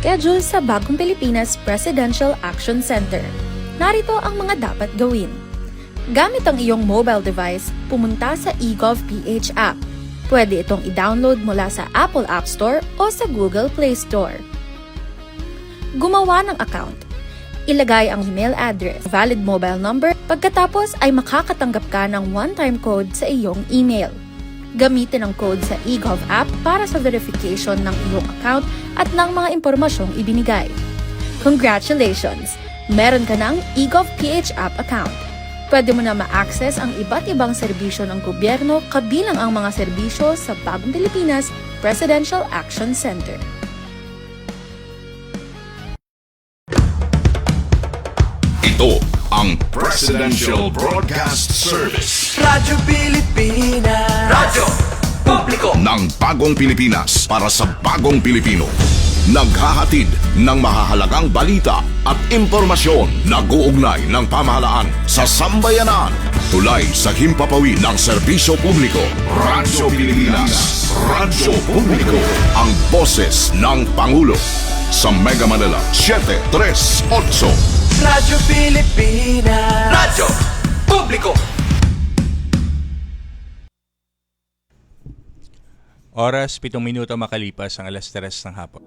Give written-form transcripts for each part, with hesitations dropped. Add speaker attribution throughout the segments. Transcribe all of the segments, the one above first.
Speaker 1: schedule sa Bagong Pilipinas Presidential Action Center. Narito ang mga dapat gawin. Gamit ang iyong mobile device, pumunta sa eGov.ph app. Pwede itong i-download mula sa Apple App Store o sa Google Play Store. Gumawa ng account. Ilagay ang email address, valid mobile number, pagkatapos ay makakatanggap ka ng one-time code sa iyong email. Gamitin ang code sa eGov app para sa verification ng iyong account at ng mga impormasyong ibinigay. Congratulations! Meron ka ng eGov.ph app account. Pwede mo na ma-access ang iba't ibang serbisyo ng gobyerno kabilang ang mga serbisyo sa Bagong Pilipinas Presidential Action Center.
Speaker 2: Ito ang Presidential Broadcast Service.
Speaker 3: Radyo Pilipinas. Radyo Publiko
Speaker 2: Ng Bagong Pilipinas para sa Bagong Pilipino. Naghahatid ng mahahalagang balita at impormasyon na guugnay ng pamahalaan sa sambayanan. Tulay sa himpapawid ng serbisyo publiko. Radyo Pilipinas. Radyo Publiko. Ang boses ng Pangulo. Sa Mega Manila, 738.
Speaker 3: Radyo Pilipinas. Radyo Publiko.
Speaker 4: Oras, 7 minuto makalipas ang alas 3 ng hapon.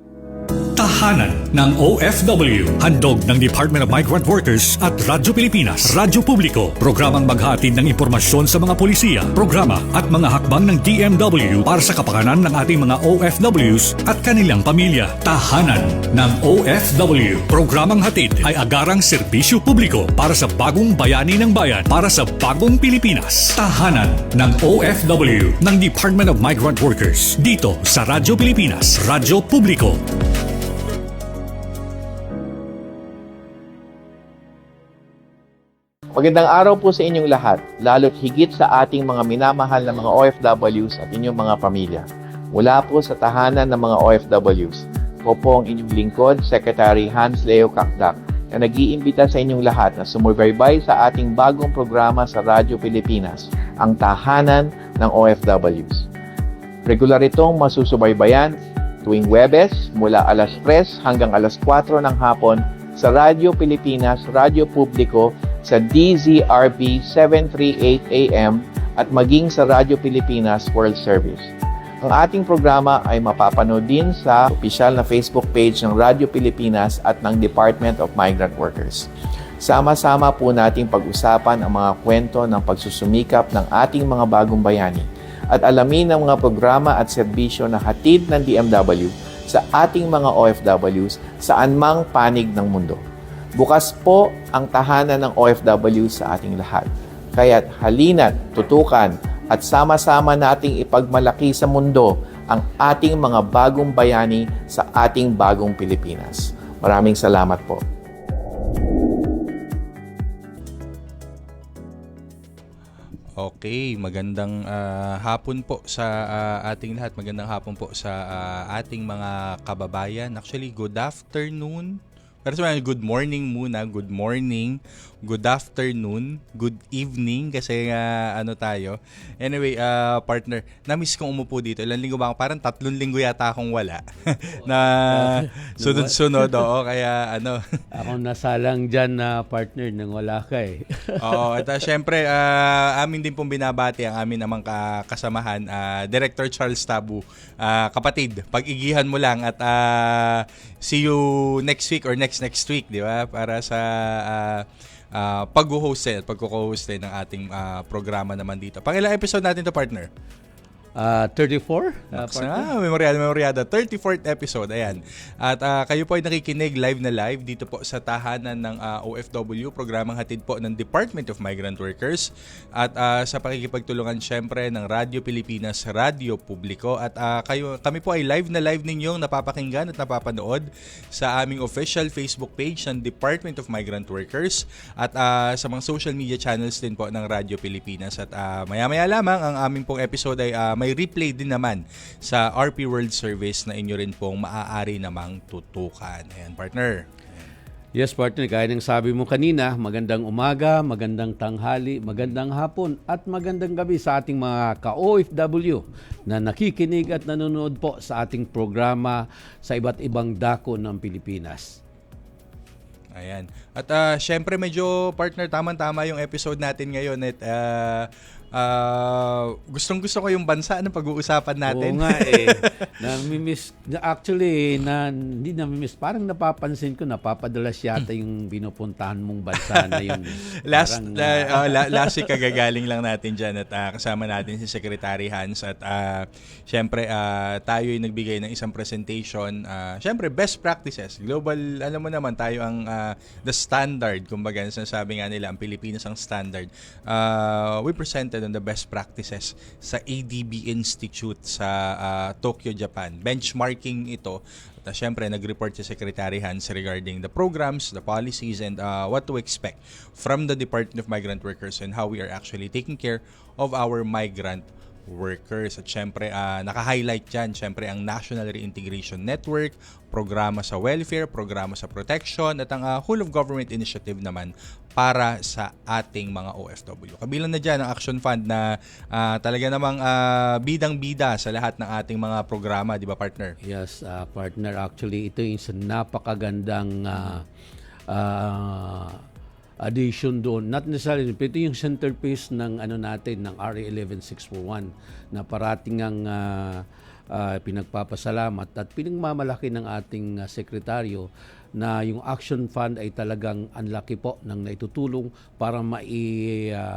Speaker 5: Tahanan ng OFW, handog ng Department of Migrant Workers at Radyo Pilipinas, Radyo Publiko, programang maghahatid ng impormasyon sa mga polisiya, programa at mga hakbang ng DMW para sa kapakanan ng ating mga OFWs at kanilang pamilya. Tahanan ng OFW, programang hatid ay agarang serbisyo publiko para sa bagong bayani ng bayan, para sa bagong Pilipinas. Tahanan ng OFW ng Department of Migrant Workers, dito sa Radyo Pilipinas, Radyo Publiko.
Speaker 6: Magandang araw po sa inyong lahat, lalo't higit sa ating mga minamahal na mga OFWs at inyong mga pamilya. Mula po sa tahanan ng mga OFWs, ko po ang inyong lingkod, Secretary Hans Leo Kakdak, na nag-iimbita sa inyong lahat na sumubaybay sa ating bagong programa sa Radyo Pilipinas, ang Tahanan ng OFWs. Regular itong masusubaybayan tuwing Huwebes mula alas 3 hanggang alas 4 ng hapon sa Radyo Pilipinas, Radyo Publiko, sa DZRB 738 AM at maging sa Radyo Pilipinas World Service. Ang ating programa ay mapapanood din sa opisyal na Facebook page ng Radyo Pilipinas at ng Department of Migrant Workers. Sama-sama po nating pag-usapan ang mga kwento ng pagsusumikap ng ating mga bagong bayani at alamin ang mga programa at serbisyo na hatid ng DMW sa ating mga OFWs saan mang panig ng mundo. Bukas po ang tahanan ng OFW sa ating lahat. Kaya't halina't, tutukan at sama-sama nating ipagmalaki sa mundo ang ating mga bagong bayani sa ating bagong Pilipinas. Maraming salamat po.
Speaker 4: Okay, magandang hapon po sa ating lahat. Magandang hapon po sa ating mga kababayan. Actually, good afternoon. Pero sabi, good morning muna, good morning, good afternoon, good evening kasi ano tayo. Anyway, partner, na-miss kong umupo dito. Ilang linggo ba ako? Parang 3 linggo yata akong wala. Na sunod-sunod, oo, kaya ano.
Speaker 7: Ako nasalang dyan na partner nang wala ka eh.
Speaker 4: Oo, at syempre, amin din pong binabati ang amin namang kasamahan, Director Charles Tabu. Kapatid, pag-igihan mo lang at see you next week or next week, di ba? Para sa pag-host at pagko-host ng ating programa naman dito. Pangilang episode natin to, partner?
Speaker 7: 34?
Speaker 4: Memoryada. 34th episode, ayan. At kayo po ay nakikinig live na live dito po sa tahanan ng OFW, programang hatid po ng Department of Migrant Workers. At sa pakikipagtulungan syempre ng Radyo Pilipinas, Radyo Publiko. At kami po ay live na live ninyong napapakinggan at napapanood sa aming official Facebook page ng Department of Migrant Workers at sa mga social media channels din po ng Radyo Pilipinas. At maya-maya lamang ang aming pong episode ay may replay din naman sa RP World Service na inyo rin pong maaari namang tutukan. Ayan, partner.
Speaker 7: Yes, partner. Kaya ng sabi mo kanina, magandang umaga, magandang tanghali, magandang hapon, at magandang gabi sa ating mga ka-OFW na nakikinig at nanonood po sa ating programa sa iba't ibang dako ng Pilipinas.
Speaker 4: Ayan. At syempre medyo partner, tamang-tama yung episode natin ngayon at gustong-gusto ko yung bansa na pag-uusapan natin.
Speaker 7: Oo nga Namimiss, actually, hindi namimiss. Parang napapansin ko, napapadalas yata yung binupuntahan mong bansa na yun.
Speaker 4: Last week kagagaling lang natin dyan at kasama natin si Secretary Hans at syempre tayo yung nagbigay ng isang presentation. Syempre, best practices. Global, alam mo naman, tayo ang the standard. Kumbaga, sinasabi nga nila, ang Pilipinas ang standard. We presented on the best practices sa ADB Institute sa Tokyo, Japan. Benchmarking ito. At syempre, nag-report si Secretary Hans regarding the programs, the policies, and what to expect from the Department of Migrant Workers and how we are actually taking care of our migrant workers. At syempre, naka-highlight dyan, syempre, ang National Reintegration Network, programa sa welfare, programa sa protection, at ang whole of government initiative naman para sa ating mga OFW. Kabilang na dyan ang Action Fund na talaga namang bidang-bida sa lahat ng ating mga programa, di ba partner?
Speaker 7: Yes, partner. Actually, ito yung isang napakagandang addition doon. Not necessarily, pero ito yung centerpiece ng natin, ng RA 11641 na parating ang pinagpapasalamat at pinagmamalaki ng ating sekretaryo na yung Action Fund ay talagang ang laki po ng naitutulong para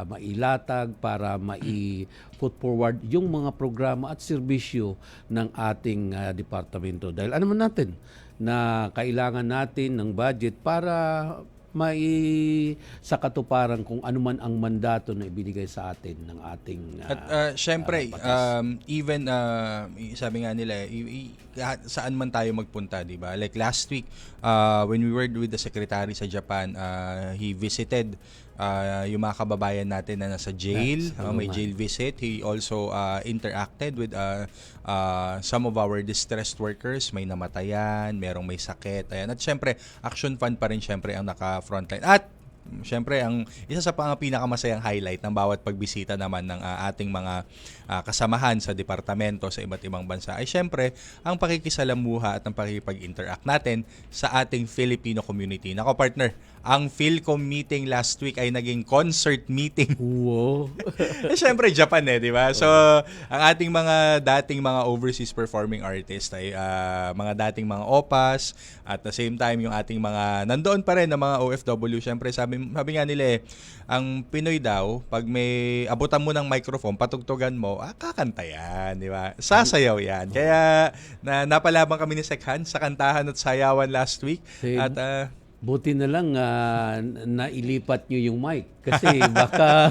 Speaker 7: mailatag, para mai-put forward yung mga programa at serbisyo ng ating departamento. Dahil ano man natin na kailangan natin ng budget para sa katuparan kung ano man ang mandato na ibinigay sa atin ng ating
Speaker 4: at syempre even sabi nga nila saan man tayo magpunta, di ba? Like last week when we were with the secretary sa Japan, he visited yung mga kababayan natin na nasa jail, may jail visit. He also interacted with some of our distressed workers, may namatayan, merong may sakit. Ayan. At syempre, Action Fund pa rin syempre ang naka-frontline. At syempre, ang isa sa pinakamasayang highlight ng bawat pagbisita naman ng ating mga kasamahan sa departamento sa iba't ibang bansa ay syempre ang pakikisalamuha at ang pakikipag-interact natin sa ating Filipino community. Nako partner, ang Philcom meeting last week ay naging concert meeting.
Speaker 7: Wow.
Speaker 4: Syempre Japan di ba? So ang ating mga dating mga overseas performing artists ay mga dating mga OPAS at the same time yung ating mga nandoon pa rin na mga OFW. Syempre sabi nga nila ang Pinoy daw pag may abutan mo ng microphone, patugtugan mo, kakanta yan, di ba? Sasayaw yan. Kaya napalabang kami ni Sekhan sa kantahan at sayawan last week. At
Speaker 7: buti na lang nailipat nyo yung mic. Kasi baka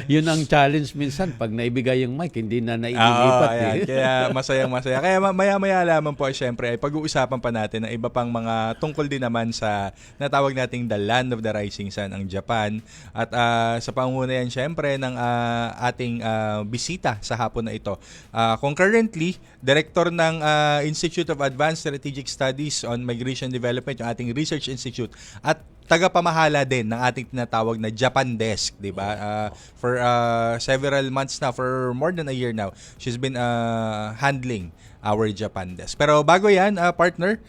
Speaker 7: yun ang challenge minsan. Pag naibigay yung mic, hindi na nailipat.
Speaker 4: Kaya masayang-masaya. Kaya maya-maya lamang po, syempre, ay pag-uusapan pa natin ng iba pang mga tungkol din naman sa natawag nating The Land of the Rising Sun, ang Japan. At sa panguna yan, syempre, ng ating bisita sa hapon na ito. Concurrently, Director ng Institute of Advanced Strategic Studies on Migration Development, yung ating Research Institute, at tagapamahala din ng ating tinatawag na Japan Desk, di ba? For several months na, for more than a year now, she's been handling our Japan Desk. Pero bago yan, partner,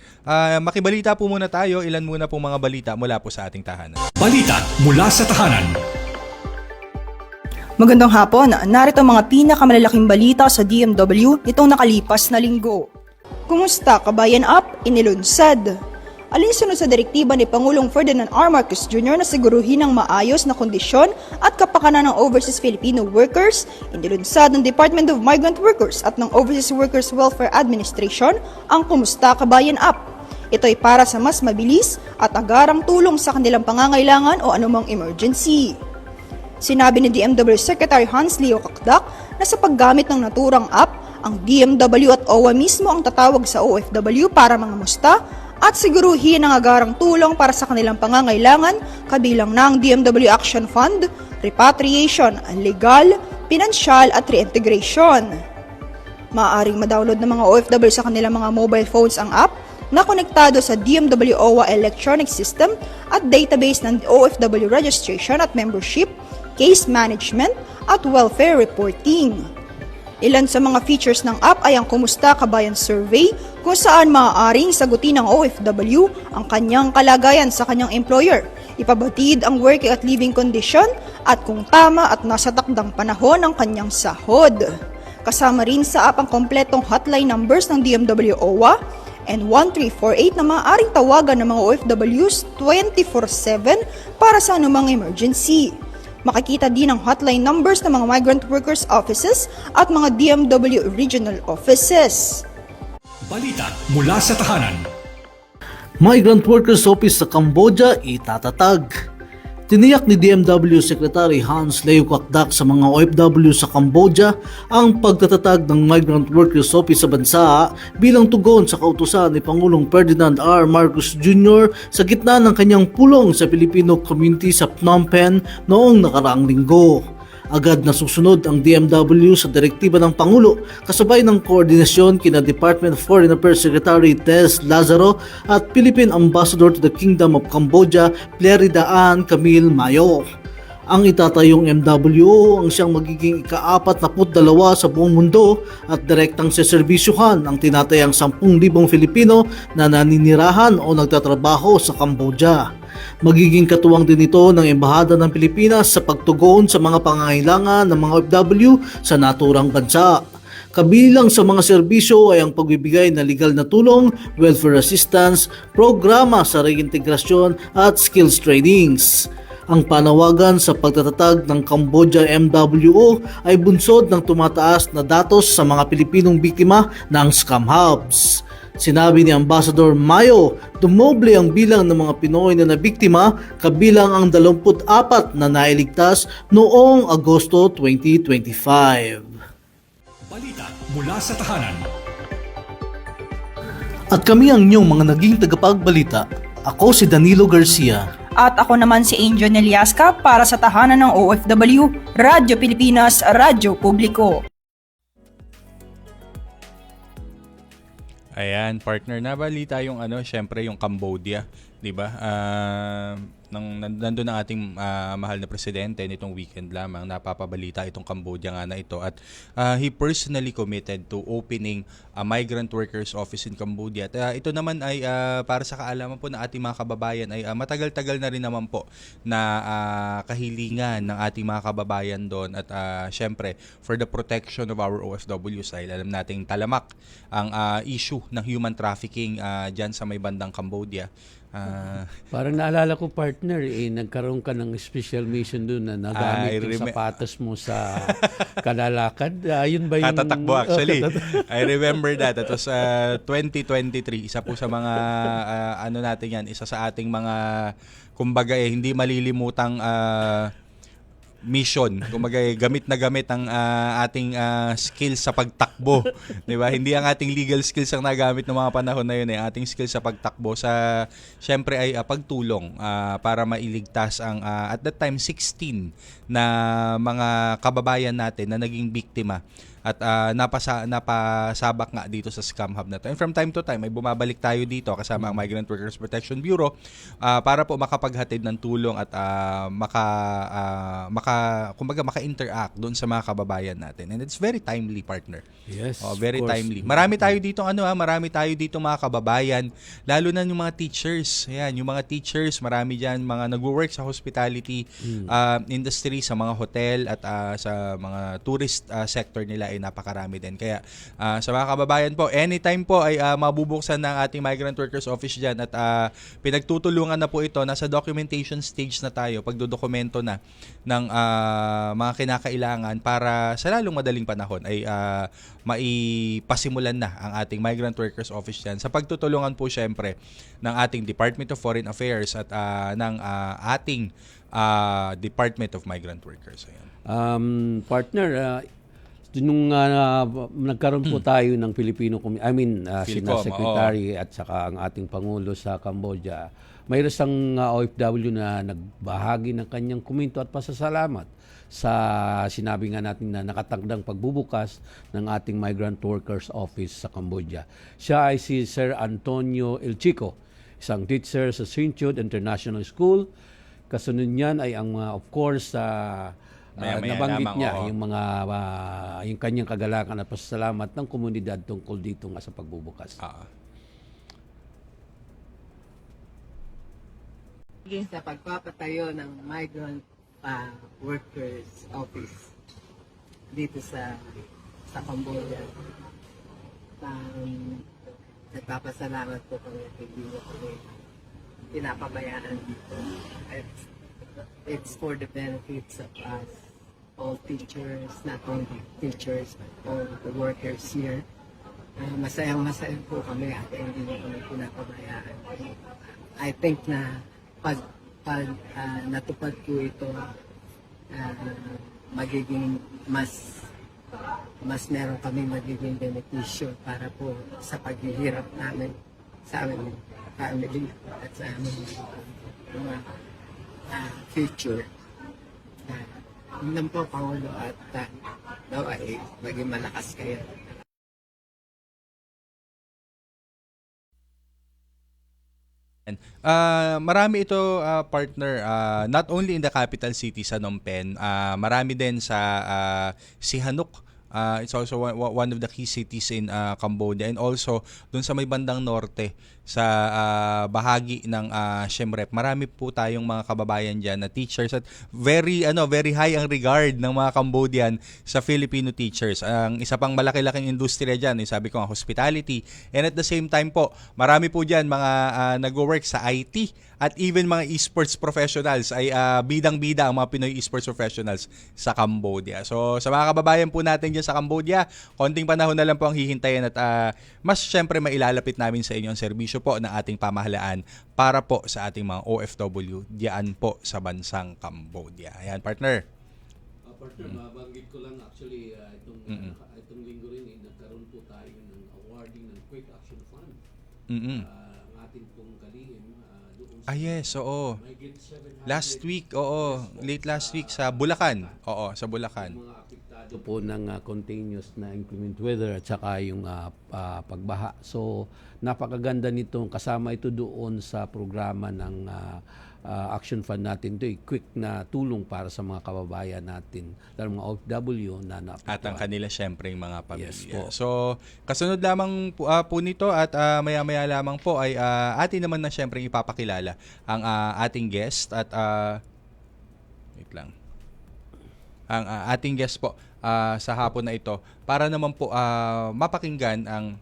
Speaker 4: makibalita po muna tayo. Ilan muna po mga balita mula po sa ating tahanan.
Speaker 5: Balita mula sa tahanan.
Speaker 8: Magandang hapon, narito ang mga pinakamalalaking balita sa DMW nitong nakalipas na linggo. Kumusta, Kabayan Up? Inilunsad. Alinsunod sa direktiba ni Pangulong Ferdinand R. Marcos Jr. na siguruhin ng maayos na kondisyon at kapakanan ng overseas Filipino workers, inilunsad ng Department of Migrant Workers at ng Overseas Workers Welfare Administration ang Kumusta, Kabayan Up. Ito ay para sa mas mabilis at agarang tulong sa kanilang pangangailangan o anumang emergency. Sinabi ni DMW Secretary Hans Leo Kakdak na sa paggamit ng naturang app, ang DMW at OWA mismo ang tatawag sa OFW para mga musta at siguruhin ang agarang tulong para sa kanilang pangangailangan kabilang ng DMW Action Fund, repatriation, legal, pinansyal at reintegration. Maaaring ma-download ng mga OFW sa kanilang mga mobile phones ang app na konektado sa DMW OWA electronic system at database ng OFW registration at membership, case management, at welfare reporting. Ilan sa mga features ng app ay ang Kumusta Kabayan Survey, kung saan maaaring sagutin ng OFW ang kanyang kalagayan sa kanyang employer, ipabatid ang working at living condition at kung tama at nasa takdang panahon ang kanyang sahod. Kasama rin sa app ang kompletong hotline numbers ng DMW OWA and 1348 na maaaring tawagan ng mga OFWs 24/7 para sa anumang emergency. Makikita din ang hotline numbers ng mga migrant workers offices at mga DMW regional offices.
Speaker 5: Balita mula sa tahanan.
Speaker 9: Migrant Workers Office sa Cambodia itatatag. Tiniyak ni DMW Secretary Hans Leo Kakdak sa mga OFW sa Cambodia ang pagtatatag ng Migrant Workers Office sa bansa bilang tugon sa kautusan ni Pangulong Ferdinand R. Marcos Jr. sa gitna ng kanyang pulong sa Filipino community sa Phnom Penh noong nakaraang linggo. Agad na susunod ang DMW sa direktiba ng Pangulo kasabay ng koordinasyon kina Department of Foreign Affairs Secretary Tess Lazaro at Philippine Ambassador to the Kingdom of Cambodia Pleridaan Camille Mayo. Ang itatayong MWO ang siyang magiging ika-42 sa buong mundo at direktang seserbisyuhan ang tinatayang 10,000 Filipino na naninirahan o nagtatrabaho sa Cambodia. Magiging katuwang din ito ng Embahada ng Pilipinas sa pagtugon sa mga pangangailangan ng mga OFW sa naturang bansa. Kabilang sa mga serbisyo ay ang pagbibigay ng legal na tulong, welfare assistance, programa sa reintegrasyon at skills trainings. Ang panawagan sa pagtatatag ng Cambodia MWO ay bunsod ng tumataas na datos sa mga Pilipinong biktima ng scam hubs. Sinabi ni Ambassador Mayo, dumoble ang bilang ng mga Pinoy na nabiktima kabilang ang 24 na nailigtas noong Agosto 2025.
Speaker 5: Balita mula sa tahanan.
Speaker 9: At kami ang inyong mga naging tagapagbalita. Ako si Danilo Garcia.
Speaker 8: At ako naman si Angel Neliasca para sa tahanan ng OFW, Radyo Pilipinas, Radyo Publiko.
Speaker 4: Ayan, partner, nabalita yung syempre yung Cambodia, 'di ba? Nandun ang ating mahal na presidente nitong weekend lamang, napapabalita itong Cambodia nga na ito at he personally committed to opening a migrant workers office in Cambodia. At ito naman ay para sa kaalaman po ng ating mga kababayan ay matagal-tagal na rin naman po na kahilingan ng ating mga kababayan doon at syempre for the protection of our OFWs ay alam nating talamak ang issue ng human trafficking dyan sa may bandang Cambodia.
Speaker 7: Parang naalala ko, partner, nagkaroon ka ng special mission doon na nagamit yung sapatos mo sa kalalakad. Yun ba yung...
Speaker 4: Katatakbo actually. I remember that. That was 2023. Isa po sa mga natin yan. Isa sa ating mga kumbaga hindi malilimutang mission. Kumbaga gamit na gamit ang ating skills sa pagtakbo, 'di ba? Hindi ang ating legal skills ang nagamit ng mga panahon na yun ating skills sa pagtakbo sa syempre ay pagtulong para mailigtas ang at that time 16 na mga kababayan natin na naging biktima at napasabak nga dito sa scam hub na to. And from time to time ay bumabalik tayo dito kasama ang Migrant Workers Protection Bureau para po makapaghatid ng tulong at maka-interact doon sa mga kababayan natin. And it's very timely, partner.
Speaker 7: Yes,
Speaker 4: very timely. Marami tayo dito marami tayo dito mga kababayan, lalo na yung mga teachers. Ayan, yung mga teachers, marami diyan mga nagwo-work sa hospitality industry, sa mga hotel at sa mga tourist sector nila ay napakarami din. Kaya sa mga kababayan po, anytime po ay mabubuksan ng ating Migrant Workers Office dyan at pinagtutulungan na po ito. Nasa documentation stage na tayo, pagdodokumento na ng mga kinakailangan para sa lalong madaling panahon ay maipasimulan na ang ating Migrant Workers Office dyan sa pagtutulungan po syempre ng ating Department of Foreign Affairs at ng ating Department of Migrant Workers. Ayan.
Speaker 7: Partner, Nung nagkaroon po tayo ng Filipino, sina
Speaker 4: Philcom,
Speaker 7: Secretary at saka ang ating Pangulo sa Cambodia, mayroon isang OFW na nagbahagi ng kanyang komento at pasasalamat sa sinabi nga natin na nakatagdang pagbubukas ng ating Migrant Workers Office sa Cambodia. Siya ay si Sir Antonio El Chico, isang teacher sa St. Jude International School. Kasunod niyan ay ang of course
Speaker 4: Maya-maya
Speaker 7: nabanggit
Speaker 4: lamang,
Speaker 7: niya
Speaker 4: oo.
Speaker 7: yung mga yung kanyang kagalakan at pasasalamat ng komunidad tungkol dito nga sa pagbubukas.
Speaker 10: Sa pagpapatayo ng Migrant Workers Office dito sa Cambodia. Nagpapasalamat po kami at hindi mo kami pinapabayaan dito. It's for the benefits of us, all teachers, not only teachers, but all the workers here. Masayang-masaya po kami at hindi mo kami pinapabayaan. I think na pag natupad po ito, magiging mas meron kami magiging benepisyo para po sa paghihirap namin sa aming family at sa aming mga future. Yun lang po, Pangulo, at daw ay maging malakas kayo.
Speaker 4: Marami ito, partner, not only in the capital city sa Phnom Penh, marami din sa Sihanouk. It's also one of the key cities in Cambodia, and also dun sa may bandang norte sa bahagi ng Siem Reap. Marami po tayong mga kababayan diyan na teachers at very high ang regard ng mga Cambodian sa Filipino teachers. Ang isa pang malaki-laking industriya diyan, sabi ko nga, hospitality, and at the same time po, marami po diyan mga nagwo-work sa IT at even mga esports professionals ay bidang-bida ang mga Pinoy esports professionals sa Cambodia. So sa mga kababayan po natin dyan sa Cambodia, konting panahon na lang po ang hihintayin at mas syempre mailalapit namin sa inyo ang serbisyo po ng ating pamahalaan para po sa ating mga OFW diyan po sa bansang Cambodia. Ayan, partner.
Speaker 7: Partner, mabanggit ko lang actually itong linggo rin nagkaroon po tayo ng awarding ng Quick Action Fund. Ang ating pong kalihim doon sa
Speaker 4: Yes, oo. Last week, late last week sa Bulacan. Oo, sa Bulacan.
Speaker 7: mga apektado po ng continuous na inclement weather at saka yung pagbaha. So napakaganda nito, kasama ito doon sa programa ng Action Fund natin. Ito quick na tulong para sa mga kababayan natin, lalo mga OFW na naapektuhan.
Speaker 4: At ang kanila syempre yung mga pamilya.
Speaker 7: Yes po.
Speaker 4: So, kasunod lamang po nito at maya-maya lamang po ay atin naman na syempre ipapakilala ang ating guest at wait lang. Ang ating guest po sa hapon na ito para naman po mapakinggan ang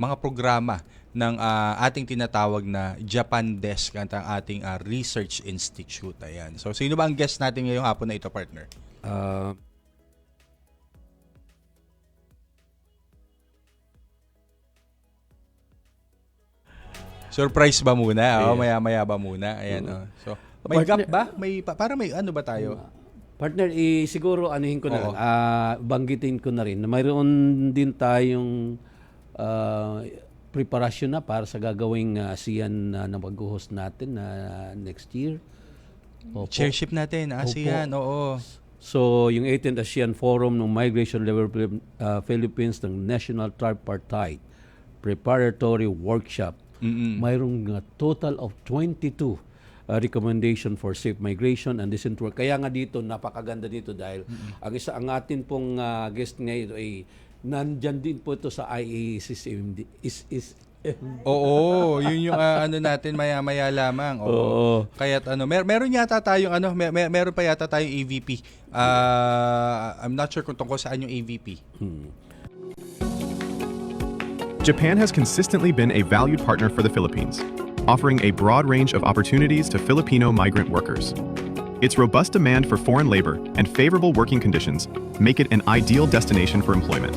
Speaker 4: mga programa ng ating tinatawag na Japan Desk at ang ating Research Institute. Ayan. So, sino ba ang guest natin ngayong hapon na ito, partner? Surprise ba muna?
Speaker 7: Yes.
Speaker 4: Maya-maya ba muna? Ayan. So, may gap ba? Para may ano ba tayo?
Speaker 7: Partner, siguro anuhin ko na lang, banggitin ko na rin na mayroon din tayong preparasyon na para sa gagawing ASEAN na pag-host natin na next year. Opo.
Speaker 4: Chairship natin, ASEAN, oo.
Speaker 7: So, yung 18th ASEAN Forum ng Migration Development Philippines ng National Tripartite Preparatory Workshop, mayroong total of 22 recommendation for safe migration and decent work. Kaya nga dito, napakaganda dito dahil ang atin pong guest ngayon ay nandyan din po ito sa IACCMD.
Speaker 4: Oo, yun yung ano natin maya-maya lamang. Oo. Kaya't meron yata tayong meron pa yata tayong AVP. I'm not sure kung tungkol saan yung AVP.
Speaker 11: Japan has consistently been a valued partner for the Philippines, offering a broad range of opportunities to Filipino migrant workers. Its robust demand for foreign labor and favorable working conditions make it an ideal destination for employment.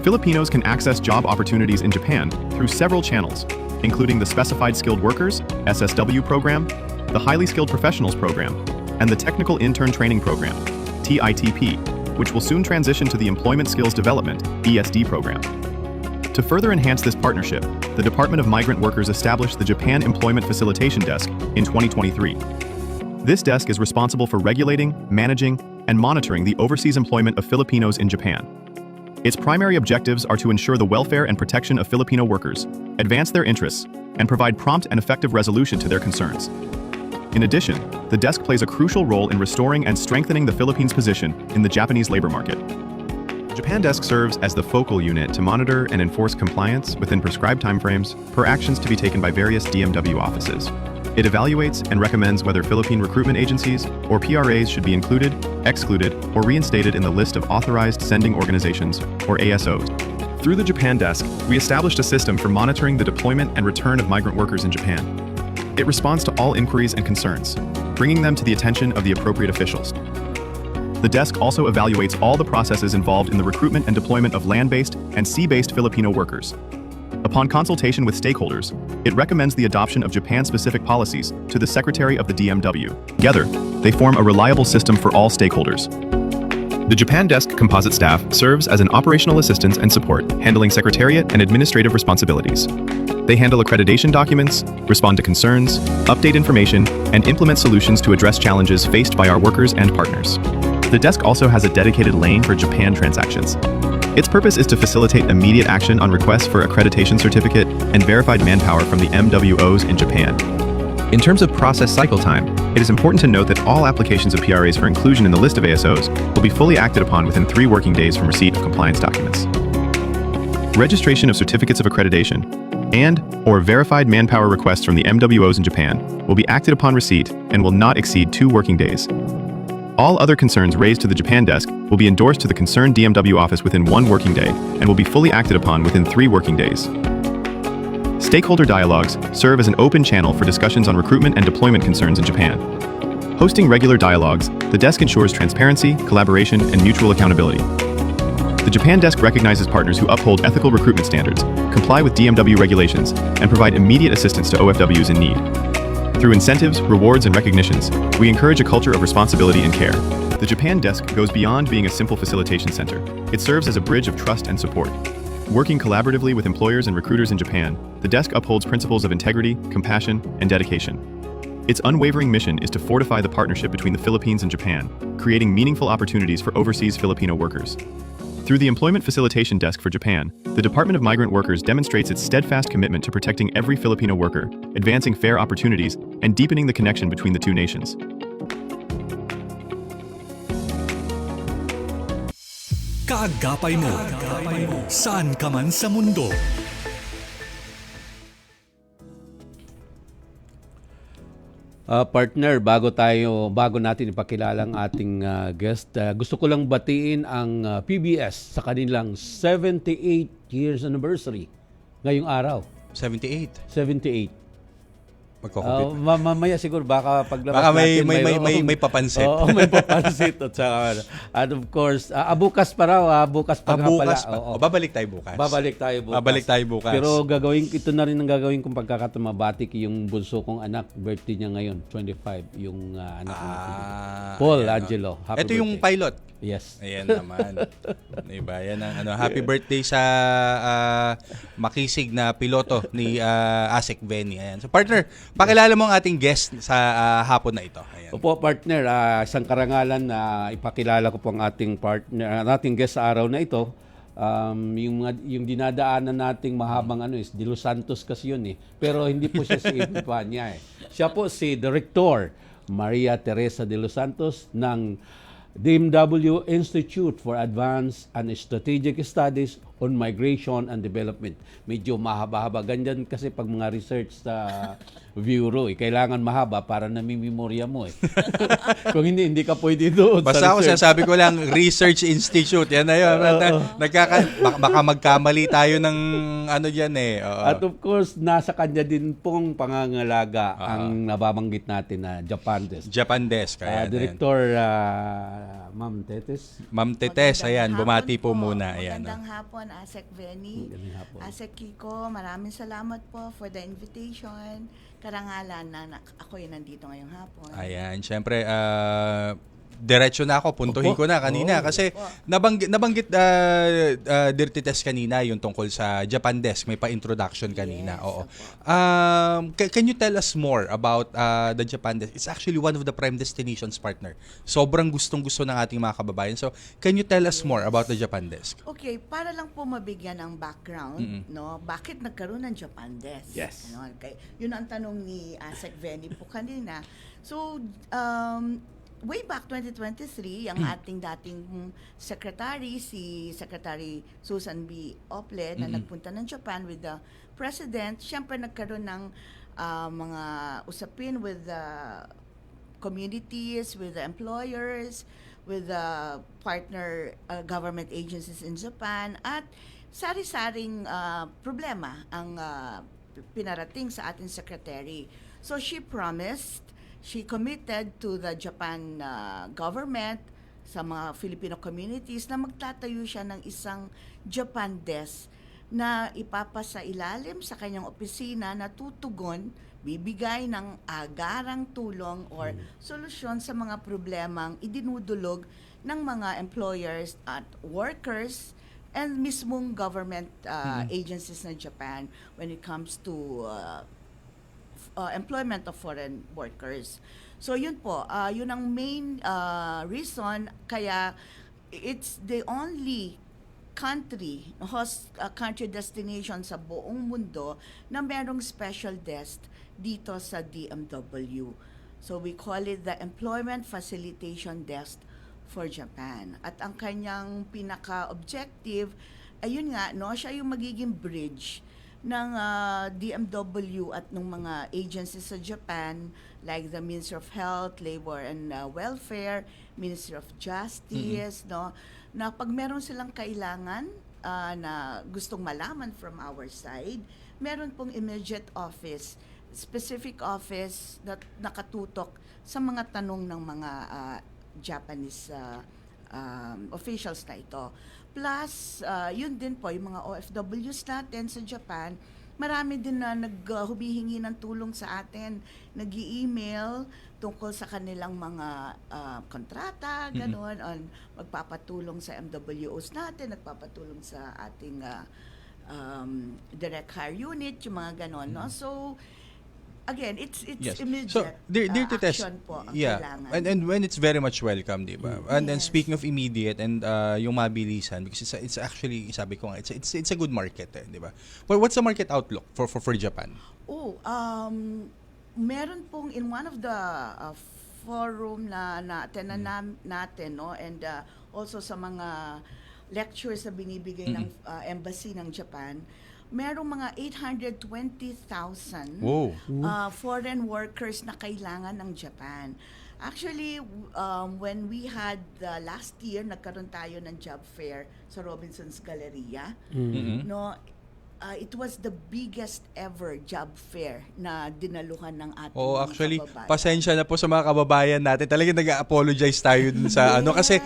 Speaker 11: Filipinos can access job opportunities in Japan through several channels, including the Specified Skilled Workers (SSW) program, the Highly Skilled Professionals program, and the Technical Intern Training program (TITP), which will soon transition to the Employment Skills Development (ESD) program. To further enhance this partnership, the Department of Migrant Workers established the Japan Employment Facilitation Desk in 2023. This desk is responsible for regulating, managing, and monitoring the overseas employment of Filipinos in Japan. Its primary objectives are to ensure the welfare and protection of Filipino workers, advance their interests, and provide prompt and effective resolution to their concerns. In addition, the desk plays a crucial role in restoring and strengthening the Philippines' position in the Japanese labor market. Japan Desk serves as the focal unit to monitor and enforce compliance within prescribed timeframes per actions to be taken by various DMW offices. It evaluates and recommends whether Philippine recruitment agencies or PRAs should be included, excluded, or reinstated in the list of authorized sending organizations, or ASOs. Through the Japan Desk, we established a system for monitoring the deployment and return of migrant workers in Japan. It responds to all inquiries and concerns, bringing them to the attention of the appropriate officials. The desk also evaluates all the processes involved in the recruitment and deployment of land-based and sea-based Filipino workers. Upon consultation with stakeholders, it recommends the adoption of Japan-specific policies to the Secretary of the DMW. Together, they form a reliable system for all stakeholders. The Japan Desk composite staff serves as an operational assistance and support, handling secretariat and administrative responsibilities. They handle accreditation documents, respond to concerns, update information, and implement solutions to address challenges faced by our workers and partners. The desk also has a dedicated lane for Japan transactions. Its purpose is to facilitate immediate action on requests for accreditation certificate and verified manpower from the MWOs in Japan. In terms of process cycle time, it is important to note that all applications of PRAs for inclusion in the list of ASOs will be fully acted upon within 3 working days from receipt of compliance documents. Registration of certificates of accreditation and/or verified manpower requests from the MWOs in Japan will be acted upon receipt and will not exceed 2 working days. All other concerns raised to the Japan Desk will be endorsed to the concerned DMW office within 1 working day and will be fully acted upon within 3 working days. Stakeholder dialogues serve as an open channel for discussions on recruitment and deployment concerns in Japan. Hosting regular dialogues, the desk ensures transparency, collaboration, and mutual accountability. The Japan Desk recognizes partners who uphold ethical recruitment standards, comply with DMW regulations, and provide immediate assistance to OFWs in need. Through incentives, rewards, and recognitions, we encourage a culture of responsibility and care. The Japan Desk goes beyond being a simple facilitation center. It serves as a bridge of trust and support. Working collaboratively with employers and recruiters in Japan, the desk upholds principles of integrity, compassion, and dedication. Its unwavering mission is to fortify the partnership between the Philippines and Japan, creating meaningful opportunities for overseas Filipino workers. Through the Employment Facilitation Desk for Japan, the Department of Migrant Workers demonstrates its steadfast commitment to protecting every Filipino worker, advancing fair opportunities, and deepening the connection between the 2 nations.
Speaker 5: Kaagapay mo, saan ka man sa mundo.
Speaker 7: Partner, bago natin ipakilala ang ating guest, gusto ko lang batiin ang PBS sa kanilang 78 years anniversary ngayong araw.
Speaker 4: 78. Magkukupit.
Speaker 7: Mamaya siguro baka paglabas
Speaker 4: baka
Speaker 7: natin
Speaker 4: may papansit.
Speaker 7: Oo, may papansit at saka, and of course, bukas pa raw, bukas pa nga pala.
Speaker 4: Babalik tayo bukas. Babalik tayo bukas.
Speaker 7: Pero ito na rin ang gagawin kong pagkakatamabati yung bunso kong anak, birthday niya ngayon, 25, yung anak natin. Paul Angelo.
Speaker 4: Ito yung pilot.
Speaker 7: Yes.
Speaker 4: Ayan naman. Diba? Yan ang happy birthday sa makisig na piloto ni Asek Benny. Ayan. So partner, pakilala mo ang ating guest sa hapon na ito. Ayan.
Speaker 7: Opo partner, isang karangalan na ipakilala ko po ang ating partner, ating guest sa araw na ito. Yung dinadaanan nating mahabang is De Los Santos kasi yun Pero hindi po siya si Epifania Siya po si Director Maria Teresa De Los Santos ng DMW Institute for Advanced and Strategic Studies on Migration and Development. Medyo mahaba-haba. Ganyan kasi pag mga research sa bureau, kailangan mahaba para namimemorya mo Kung hindi ka pwede doon.
Speaker 4: Basta ako sasabi ko lang, Research Institute. Yan na yun. Baka magkamali tayo ng dyan
Speaker 7: At of course, nasa kanya din pong pangangalaga ang nababanggit natin na Japan Desk.
Speaker 4: Japan Desk.
Speaker 7: Director Ma'am Tetes.
Speaker 4: Ma'am Tetes, ayan, bumati po muna. Ayan.
Speaker 12: Magandang hapon, Asek Benny. Asek Kiko, maraming salamat po for the invitation. Karangalan na ako nandito ngayong hapon.
Speaker 4: Ayan, syempre, diretso na ako, puntuhin ko na kanina kasi nabanggit Dirty Test kanina yung tungkol sa Japan Desk, may pa-introduction kanina. Oo. Can you tell us more about the Japan Desk? It's actually one of the prime destinations, partner. Sobrang gustong-gusto ng ating mga kababayan. So, can you tell us more about the Japan Desk?
Speaker 12: Okay, para lang po mabigyan ng background, no, bakit nagkaroon ng Japan Desk?
Speaker 7: Yes.
Speaker 12: No, okay. Yun ang tanong ni Asek Venny po kanina. So, way back 2023, ang ating dating secretary, si Secretary Susan B. Ople, na nagpunta ng Japan with the President, siyempre nagkaroon ng mga usapin with the communities, with the employers, with the partner government agencies in Japan, at sari-saring problema ang pinarating sa ating secretary. So she committed to the Japan government, sa mga Filipino communities, na magtatayo siya ng isang Japan Desk na ipapasa ilalim sa kanyang opisina na tutugon, bibigay ng agarang tulong or solusyon sa mga problemang idinudulog ng mga employers at workers and mismong government agencies ng Japan when it comes to employment of foreign workers. So yun po, yun ang main reason kaya it's the only country destination sa buong mundo na merong special desk dito sa DMW. So we call it the Employment Facilitation Desk for Japan. At ang kanyang pinaka-objective, ayun nga, no, siya yung magiging bridge ng DMW at ng mga agencies sa Japan like the Ministry of Health, Labor and Welfare, Ministry of Justice, no, na pag meron silang kailangan na gustong malaman from our side, meron pong immediate office, specific office na nakatutok sa mga tanong ng mga Japanese officials na ito. Plus, yun din po, yung mga OFWs natin sa Japan, marami din na naghumihingi ng tulong sa atin, nag-i-email tungkol sa kanilang mga kontrata, gano'n, on magpapatulong sa MWOs natin, nagpapatulong sa ating direct hire unit, yung mga gano'n, no? So, again, it's immediate
Speaker 4: so, Dirty Test,
Speaker 12: action po ang
Speaker 4: yeah,
Speaker 12: kailangan.
Speaker 4: and when it's very much welcome, di ba? And then speaking of immediate and yung mabilisan, because it's actually, sabi ko nga, it's a good market, di ba? Well, what's the market outlook for Japan?
Speaker 12: Meron pong in one of the forum na attend natin, no, and also sa mga lectures na binibigay ng embassy ng Japan, merong mga 820,000 foreign workers na kailangan ng Japan. Actually, when we had last year, nagkaroon tayo ng job fair sa Robinson's Galleria. No, it was the biggest ever job fair na dinaluhan ng ating mga
Speaker 4: Actually,
Speaker 12: kababayan.
Speaker 4: pasensya na po sa mga kababayan natin. Talagang nag-apologize tayo dun sa kasi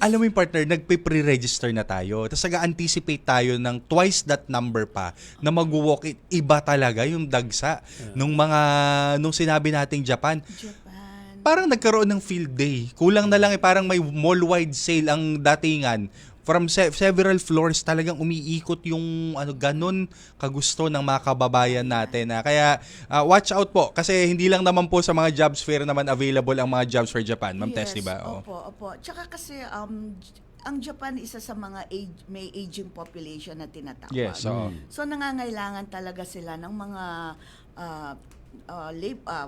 Speaker 4: alam mo yung partner, nagpe-pre-register na tayo. Tapos nag-anticipate tayo ng twice that number pa na mag-walk in. Iba talaga yung dagsa nung sinabi nating Japan. Parang nagkaroon ng field day. Kulang na lang parang may mall-wide sale ang datingan. From several floors talagang umiikot yung ganun kagusto ng mga kababayan natin. Kaya watch out po kasi hindi lang naman po sa mga jobs fair naman available ang mga jobs for Japan. Ma'am Tess, di ba?
Speaker 12: Opo. Tsaka kasi ang Japan isa sa mga may aging population na tinatawag.
Speaker 4: Yes,
Speaker 12: So nangangailangan talaga sila ng mga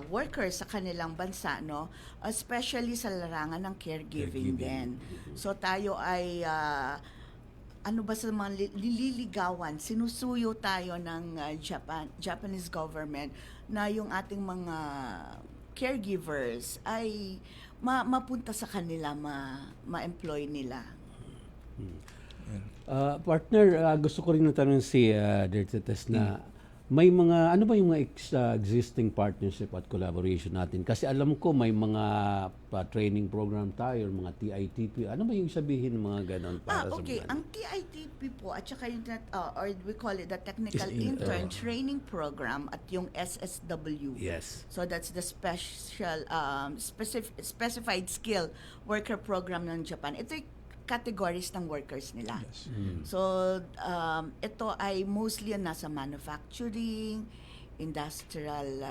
Speaker 12: workers sa kanilang bansa, no, especially sa larangan ng caregiving din. So tayo ay sa mga lililigawan, sinusuyo tayo ng Japanese government na yung ating mga caregivers ay mapunta sa kanila, ma-employ nila.
Speaker 7: Partner, gusto ko rin natanong si Dirty Test na may mga, ano ba yung mga existing partnership at collaboration natin? Kasi alam ko may mga training program tayo, mga TITP. Ano ba yung sabihin ng mga ganon para
Speaker 12: Okay.
Speaker 7: sa mga...
Speaker 12: Ang TITP po at saka yung, or we call it the Technical Intern Training Program at yung SSW.
Speaker 7: Yes.
Speaker 12: So that's the specified skill worker program ng Japan. Ito yung categories ng workers nila. So, ito ay mostly nasa manufacturing, industrial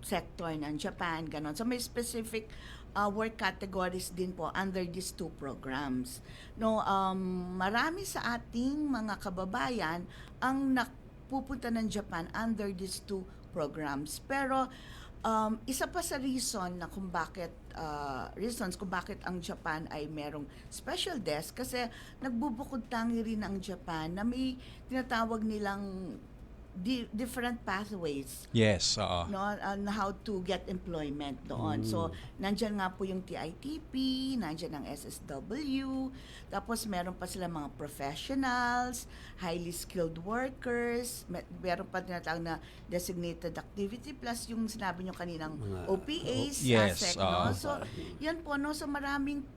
Speaker 12: sector ng Japan, ganon. So, may specific work categories din po under these two programs. No, marami sa ating mga kababayan ang pupunta ng Japan under these two programs. Pero, isa pa sa reasons kung bakit ang Japan ay merong special desk kasi nagbubukod tangi rin ang Japan na may tinatawag nilang different pathways.
Speaker 4: Yes, oo.
Speaker 12: No, on how to get employment doon. So, nandyan nga po yung TITP, nandyan ang SSW, tapos meron pa sila mga professionals, highly skilled workers, meron pa tinatawag na designated activity, plus yung sinabi nyo kaninang OPAs,
Speaker 4: Yes,
Speaker 12: ASEC, no? So, yan po, no? So, maraming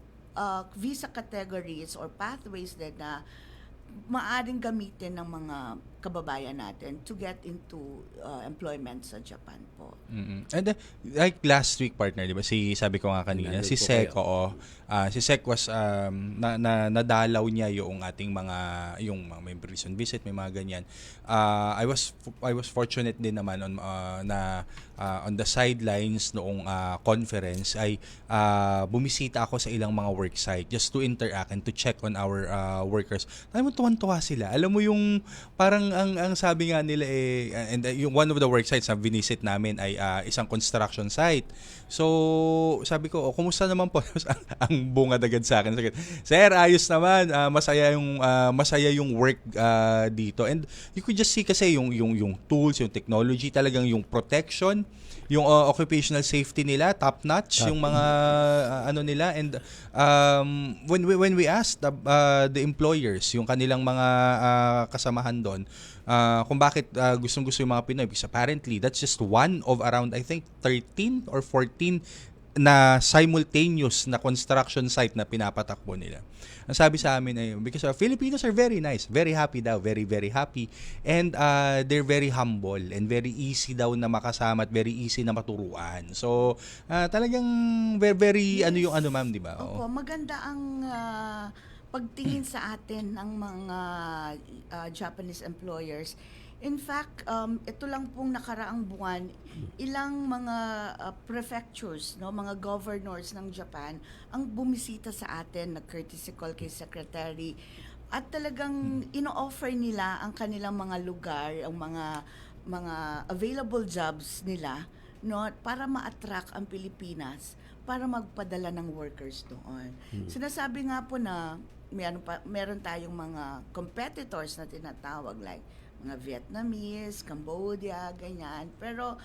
Speaker 12: visa categories or pathways na maaring gamitin ng mga kababayan natin to get into employment sa Japan po.
Speaker 4: And like last week, partner, di ba? Sabi ko nga kanina, si Sec, si Sec was, nadalaw niya yung ating yung may prison visit, may mga ganyan. I was fortunate din naman on the sidelines noong conference ay bumisita ako sa ilang mga work site just to interact and to check on our workers. Alam mo, tuwan-tuwa sila. Alam mo yung parang ang sabi nga nila and yung one of the work sites na visit namin ay isang construction site. So, sabi ko, kumusta naman po? Ang bungad agad sa akin. Sir, ayos naman. Masaya yung work dito. And you could just see kasi yung tools, yung technology, talagang yung protection, yung occupational safety nila, top notch, yung mga nila. And when we asked the employers, yung kanilang mga kasamahan doon, kung bakit gustong-gusto yung mga Pinoy, because apparently that's just one of around I think 13 or 14 na simultaneous na construction site na pinapatakbo nila. Ang sabi sa amin ay because Filipinos are very nice, very happy daw, very very happy, and they're very humble and very easy daw na makasama at very easy na maturuan. So talagang very
Speaker 12: Yes.
Speaker 4: ma'am, di ba?
Speaker 12: Opo, maganda ang pagtingin sa atin ng mga Japanese employers. In fact, ito lang pong nakaraang buwan, ilang mga prefectures, mga governors ng Japan ang bumisita sa atin, nag-courtesy call kay Secretary, at talagang ino-offer nila ang kanilang mga lugar, ang mga available jobs nila, para ma-attract ang Pilipinas, para magpadala ng workers doon. Sinasabi nga po na meron tayong mga competitors na tinatawag like mga Vietnamese, Cambodia, ganyan. Pero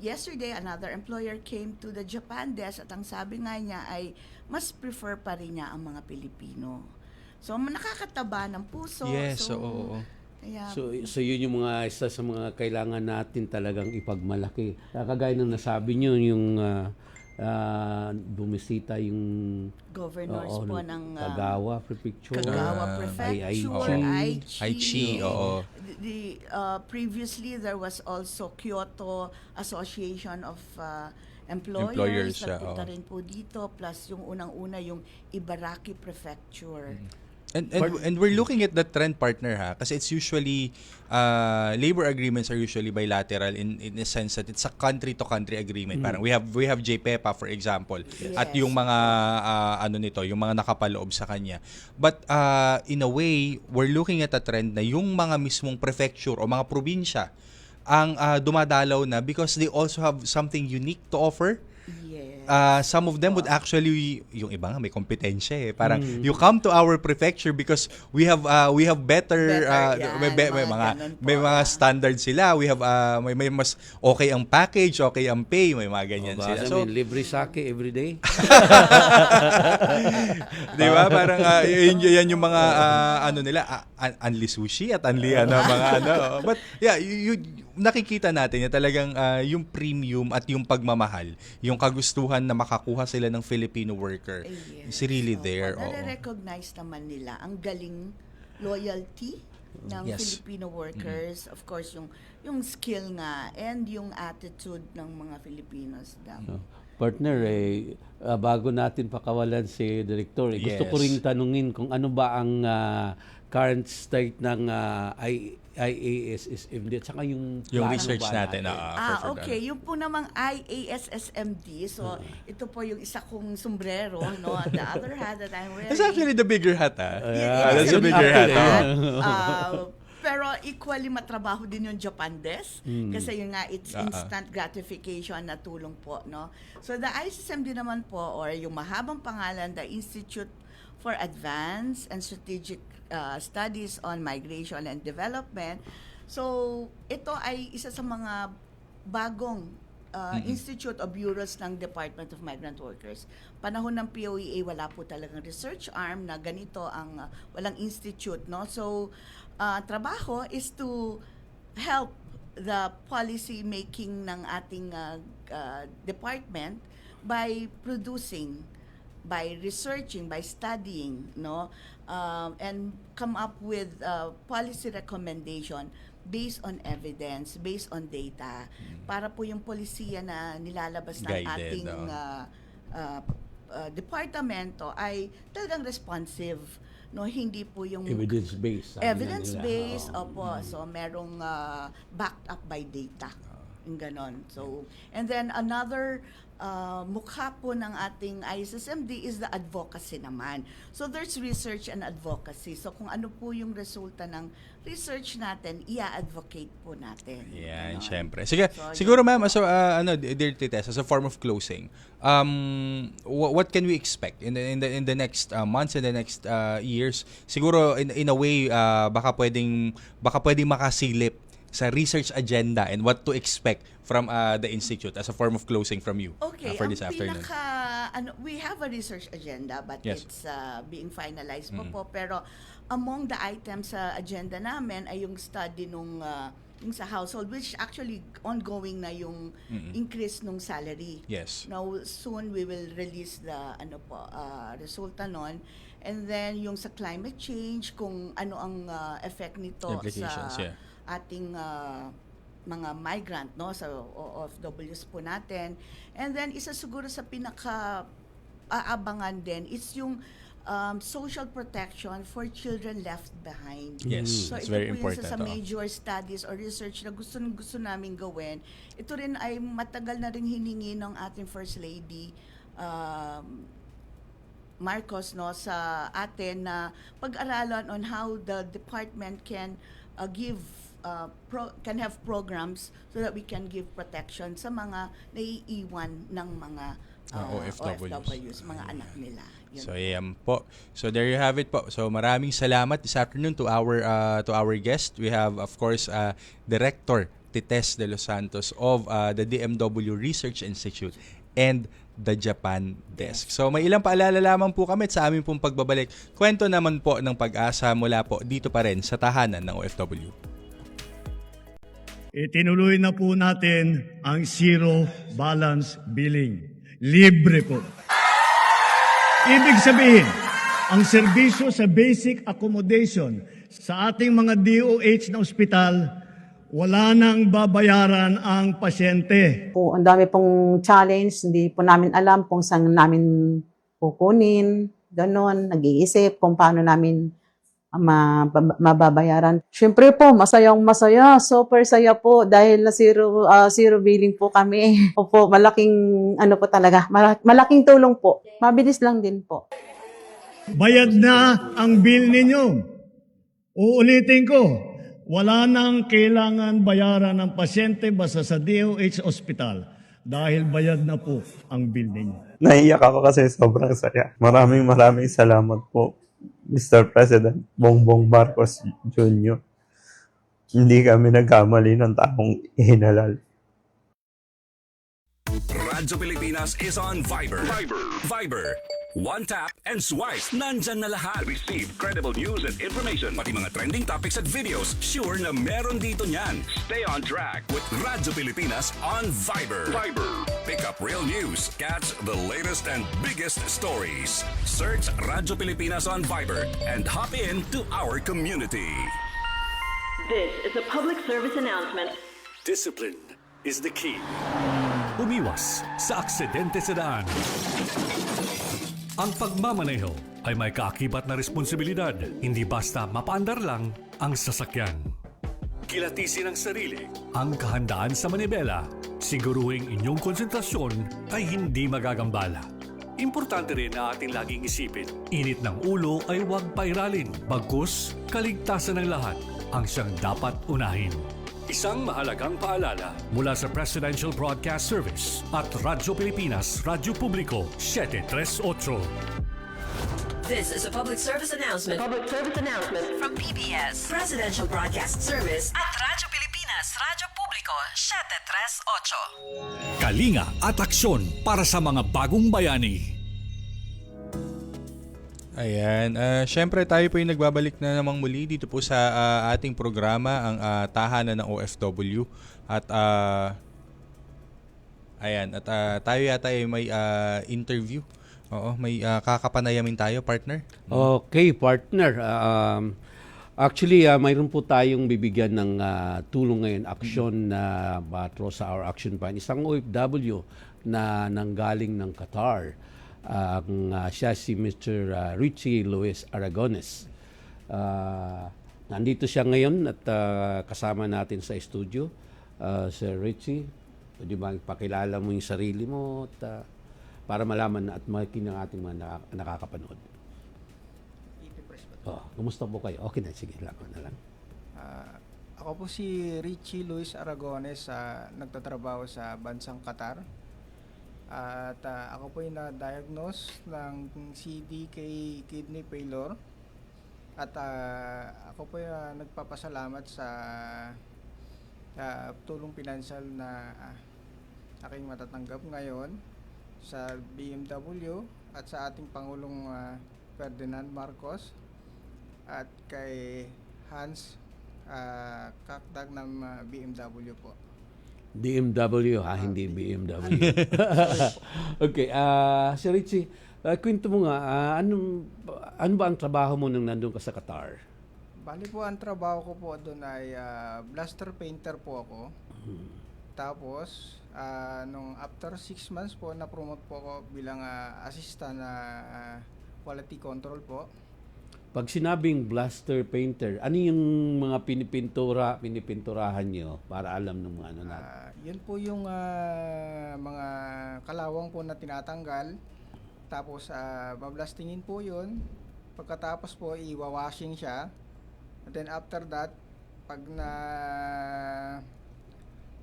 Speaker 12: yesterday, another employer came to the Japan desk at ang sabi nga niya ay mas prefer pa rin niya ang mga Pilipino. So, nakakataba ng puso.
Speaker 4: Yes, oo.
Speaker 12: Kaya,
Speaker 7: So yun yung mga isa sa mga kailangan natin talagang ipagmalaki. Kagaya ng nasabi nyo, yung bumisita yung
Speaker 12: governors po ng
Speaker 7: Kagawa Prefecture,
Speaker 12: Prefecture,
Speaker 4: Aichi, oo.
Speaker 12: Previously, there was also Kyoto Association of Employers
Speaker 4: Employers,
Speaker 12: na punta rin po dito, plus yung unang-una yung Ibaraki Prefecture.
Speaker 4: And we're looking at the trend, partner, ha, kasi it's usually labor agreements are usually bilateral in a sense that it's a country to country agreement. Parang we have JPEPA, for example, at yung mga yung mga nakapaloob sa kanya. But in a way, we're looking at a trend na yung mga mismong prefecture o mga probinsya ang dumadalaw na because they also have something unique to offer.
Speaker 12: Yes.
Speaker 4: some of them would actually, yung iba nga may kompetensya eh. Parang you come to our prefecture because we have better, may mga standards sila. We have may mas okay ang package, okay ang pay, may mga ganyan sila. So
Speaker 7: libre sake every day.
Speaker 4: di ba? Parang yan yung mga ano nila, unli sushi at unli mga ano. But yeah, you nakikita natin na talagang yung premium at yung pagmamahal, yung kagustuhan na makakuha sila ng Filipino worker is really there.
Speaker 12: Nare-recognize naman nila ang galing loyalty ng Filipino workers, of course yung skill nga and yung attitude ng mga Filipinos daw.
Speaker 7: Partner, bago natin pakawalan si Director, gusto ko ring tanungin kung ano ba ang current state ng IASSMD at saka yung
Speaker 4: research natin.
Speaker 12: Okay. Yung po namang IASSMD, so ito po yung isa kong sombrero, no? The other hat that I'm wearing.
Speaker 4: It's actually the bigger hat,
Speaker 12: That's
Speaker 4: the bigger hat.
Speaker 12: Pero equally matrabaho din yung Japan Desk kasi yun nga it's instant gratification na tulong po, no? So the ISSMD naman po, or yung mahabang pangalan, the Institute for Advanced and Strategic Studies on Migration and Development. So ito ay isa sa mga bagong institute o bureaus ng Department of Migrant Workers. Panahon ng POEA, wala po talagang research arm na ganito ang walang institute, no? So trabaho is to help the policy making ng ating department by producing, by researching, by studying, no, and come up with policy recommendation based on evidence, based on data, para po yung polisiya na nilalabas ng ating departamento ay talagang responsive, no, hindi po yung
Speaker 7: evidence-based.
Speaker 12: Opo. So merong backed up by data. Yung ganon. So, and then another mukha po ng ating ISSMD is the advocacy naman. So there's research and advocacy. So kung ano po yung resulta ng research natin, i-advocate po natin.
Speaker 4: Yan, syempre. Sige, siguro ma'am, so dear Tess, as a form of closing, what can we expect in the next months, in the next years? Siguro in a way baka pwedeng makasilip sa research agenda and what to expect from the institute as a form of closing from you for this afternoon.
Speaker 12: We have a research agenda but it's being finalized po. Pero among the items sa agenda namin ay yung study nung sa household, which actually ongoing na yung increase nung salary.
Speaker 4: Yes.
Speaker 12: Now soon we will release the resulta nun. And then yung sa climate change, kung ano ang effect nito sa ating mga migrant, no, sa OFWs po natin. And then isa siguro sa pinaka-aabangan din is yung social protection for children left behind.
Speaker 4: Yes,
Speaker 12: so
Speaker 4: it's very
Speaker 12: So
Speaker 4: important.
Speaker 12: ito po isa sa major studies or research na gusto namin gawin. Ito rin ay matagal na rin hiningi ng ating First Lady Marcos, no, sa atin na pag-aralan on how the department can can have programs so that we can give protection sa mga naiiwan ng mga OFWs, mga anak nila. Yun.
Speaker 4: So yan po. So there you have it po. So maraming salamat this afternoon to our guest. We have of course Director Tess De Los Santos of the DMW Research Institute and the Japan Desk. So may ilang paalala lamang po kami sa aming pong pagbabalik. Kwento naman po ng pag-asa mula po dito pa rin sa tahanan ng OFW.
Speaker 13: Itinuloy na po natin ang zero balance billing. Libre po. Ibig sabihin, ang serbisyo sa basic accommodation sa ating mga DOH na ospital, wala nang babayaran ang pasyente.
Speaker 14: Ang dami pong challenge, hindi po namin alam kung saan namin kukunin, ganon, nag-iisip kung paano namin mababayaran. Siyempre po, masayang-masaya, super saya po dahil na zero billing po kami. Opo, malaking po talaga, malaking tulong po. Mabilis lang din po.
Speaker 13: Bayad na ang bill ninyo. Uulitin ko, wala nang kailangan bayaran ng pasyente basta sa DOH Hospital. dahil bayad na po ang bill ninyo.
Speaker 15: Naiyak ako kasi sobrang saya. Maraming salamat po, Mr. President Bongbong Marcos Jr. Hindi kami nagkamali ng taong ihinalal.
Speaker 5: Radyo Pilipinas is on Viber. Viber. One tap and swipe. Nandyan na lahat. Receive credible news and information. Pati mga trending topics at videos. Sure na meron dito niyan. Stay on track with Radyo Pilipinas on Viber. Pick up real news. Catch the latest and biggest stories. Search Radyo Pilipinas on Viber and hop in to our community.
Speaker 16: This is a public service announcement.
Speaker 5: Discipline is the key. Umiwas sa aksidente sa daan. Ang pagmamaneho ay may kaakibat na responsibilidad. Hindi basta mapaandar lang ang sasakyan. Kilatisin ang sarili, ang kahandaan sa manibela. Siguruhing inyong konsentrasyon ay hindi magagambala. Importante rin na ating laging isipin, init ng ulo ay huwag pairalin. Bagkus, kaligtasan ng lahat ang siyang dapat unahin. Isang mahalagang paalala mula sa Presidential Broadcast Service at Radyo Pilipinas, Radyo Publiko, 738.
Speaker 16: This is a public service announcement. From PBS, Presidential Broadcast Service at Radyo Pilipinas, Radyo Publiko, 738.
Speaker 5: Kalinga at aksyon para sa mga bagong bayani.
Speaker 4: Ayan, syempre tayo po yung nagbabalik na namang muli dito po sa ating programa, ang Tahanan ng OFW. At ayan, at tayo yata ay may interview. Oo, may kakapanayamin tayo, partner.
Speaker 7: Okay, partner. Actually, mayroon po tayong bibigyan ng tulong ngayon, aksyon na batro sa Our Action Plan. Isang OFW na nanggaling ng Qatar. Siya si Mr. Richie Luis Aragones. Nandito siya ngayon at kasama natin sa studio. Sir Richie, pwede ba ipakilala mo yung sarili mo at, para malaman at makikinig ang ating mga nakakapanood? Kumusta po kayo? Okay na, sige lang.
Speaker 17: Ako po si Richie Luis Aragones, nagtatrabaho sa bansang Qatar. At ako po yung na-diagnose ng CDK kidney failure. At ako po yung nagpapasalamat sa tulong pinansyal na aking matatanggap ngayon sa BMW at sa ating Pangulong Ferdinand Marcos at kay Hans Kakdag ng BMW po.
Speaker 7: BMW hindi BMW. Okay, Sir Richie, kwento mo nga, ano ba ang trabaho mo nung nandun ka sa Qatar?
Speaker 17: Bali po, ang trabaho ko po doon ay blaster painter po ako. Tapos, nung after 6 months po, na-promote po ako bilang assistant na quality control po.
Speaker 7: Pag sinabing blaster painter, ano yung mga pinipinturahan nyo para alam ng mga ano natin?
Speaker 17: Yun po yung mga kalawang po na tinatanggal. Tapos bablastingin po yun. Pagkatapos po iwawashing siya. And then after that, pag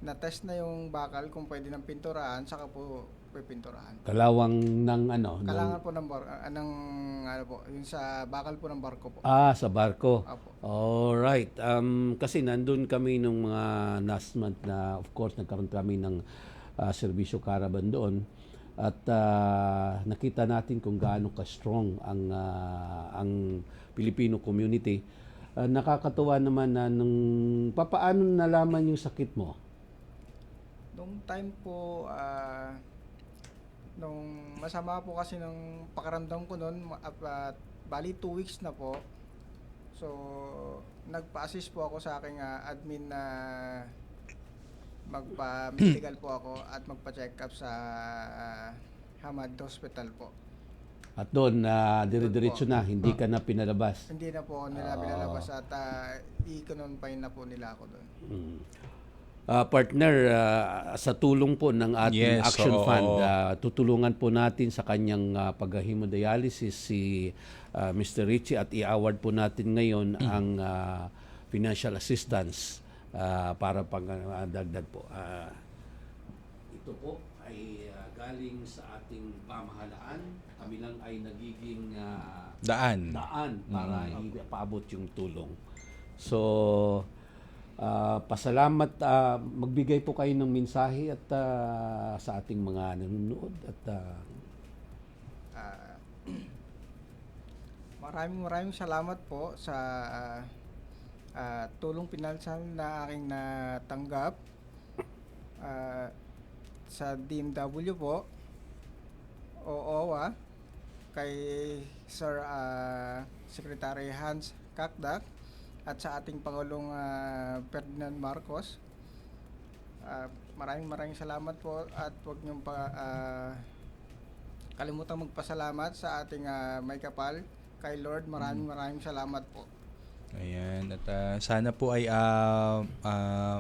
Speaker 17: na-test na yung bakal kung pwede ng pinturahan, saka po pipinturahan.
Speaker 7: Kalawang ng ano?
Speaker 17: Kailangan po ng ano po, yung sa bakal po ng barko po.
Speaker 7: Sa barko.
Speaker 17: Apo.
Speaker 7: Alright. Kasi nandun kami nung mga last month na, of course, nagkaroon kami ng serbisyo caravan doon. At nakita natin kung gaano ka-strong ang Filipino community. Nakakatuwa naman na papaano nalaman yung sakit mo?
Speaker 17: Nung time po, nung masama po kasi ng pakaramdam ko noon, bali 2 weeks na po. So, nagpa-assist po ako sa aking admin na magpa-medical po ako at magpa-check up sa Hamad Hospital po.
Speaker 7: At doon, dire-diretso na, hindi ka na pinalabas?
Speaker 17: Hindi na po nila pinalabas at i-confine na po nila ako doon.
Speaker 7: Partner, sa tulong po ng ating Action Fund, tutulungan po natin sa kanyang pag-hemodialysis si Mr. Richie at i-award po natin ngayon ang financial assistance para pang-dagdag po. Ito ito po ay galing sa ating pamahalaan. Kami lang ay nagiging
Speaker 4: Daan
Speaker 7: para ipaabot yung tulong. So, pasalamat, magbigay po kayo ng mensahe at sa ating mga nanonood at
Speaker 17: maraming salamat po sa tulong pinansal na aking natanggap sa DMW po, OOA, kay Sir Secretary Hans Kakdak at sa ating Pangulong Ferdinand Marcos. Maraming salamat po at huwag niyong kalimutang magpasalamat sa ating may kapal kay Lord. Maraming salamat po.
Speaker 4: Ayan, at sana po ay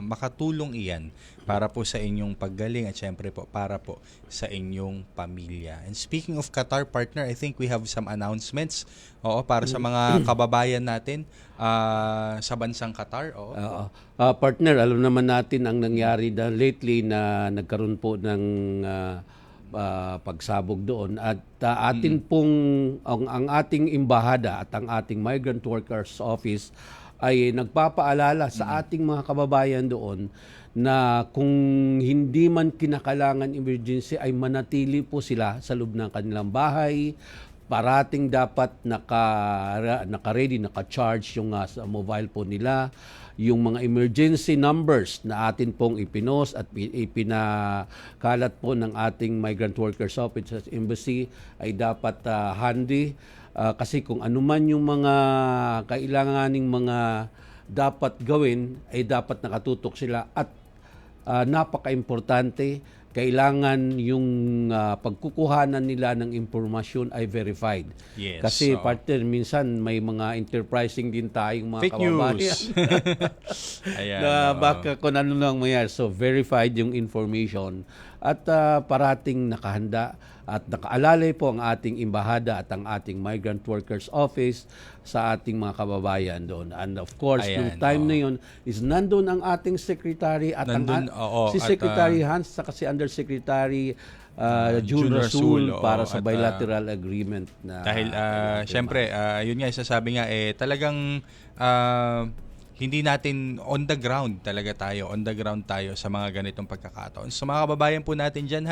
Speaker 4: makatulong iyan para po sa inyong paggaling at syempre po para po sa inyong pamilya. And speaking of Qatar, partner, I think we have some announcements para sa mga kababayan natin sa bansang Qatar.
Speaker 7: Partner, alam naman natin ang nangyari lately na nagkaroon po ng pagsabog doon at atin pong ang ating embahada at ang ating Migrant Workers Office ay nagpapaalala sa ating mga kababayan doon na kung hindi man kinakailangan emergency ay manatili po sila sa loob ng kanilang bahay. Parating dapat naka-ready, naka-charge yung sa mobile phone nila. Yung mga emergency numbers na atin pong ipinost at ipinakalat po ng ating Migrant Workers Office at Embassy ay dapat handy. Kasi kung ano man yung mga kailanganing mga dapat gawin ay dapat nakatutok sila at napaka-importante, kailangan yung pagkukuhanan nila ng impormasyon ay verified.
Speaker 4: Yes,
Speaker 7: kasi partner, minsan may mga enterprising din tayong mga
Speaker 4: fake
Speaker 7: kababayan.
Speaker 4: news. Ayan,
Speaker 7: na baka kung ano lang mayroon. So verified yung information at parating nakahanda at nakaalalay po ang ating embahada at ang ating Migrant Workers Office sa ating mga kababayan doon. And of course, yung time na yun is nandun ang ating secretary at si Secretary Hans saka si Undersecretary June Rasul para sa bilateral agreement na
Speaker 4: dahil syempre yun nga sasabi nga talagang hindi natin on the ground tayo sa mga ganitong pagkakataon. So mga kababayan po natin dyan